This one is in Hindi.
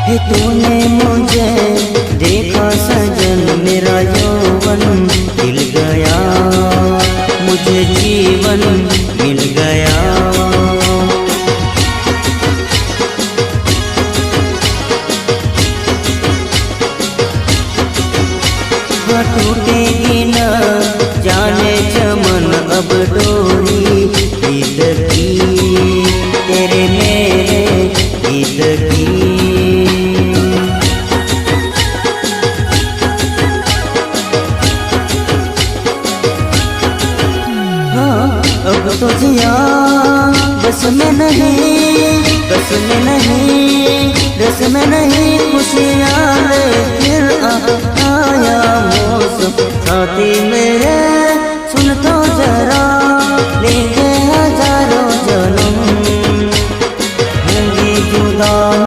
हे तूने मुझे देखा सजन, मेरा यौवन खिल गया, मुझे जीवन मिल गया। टूटेगी न जाने चमन अब डोरी गीत की, तेरे मेरे गीत की। हाँ अब तो जिया बस में नहीं, बस में नहीं, रस में नहीं,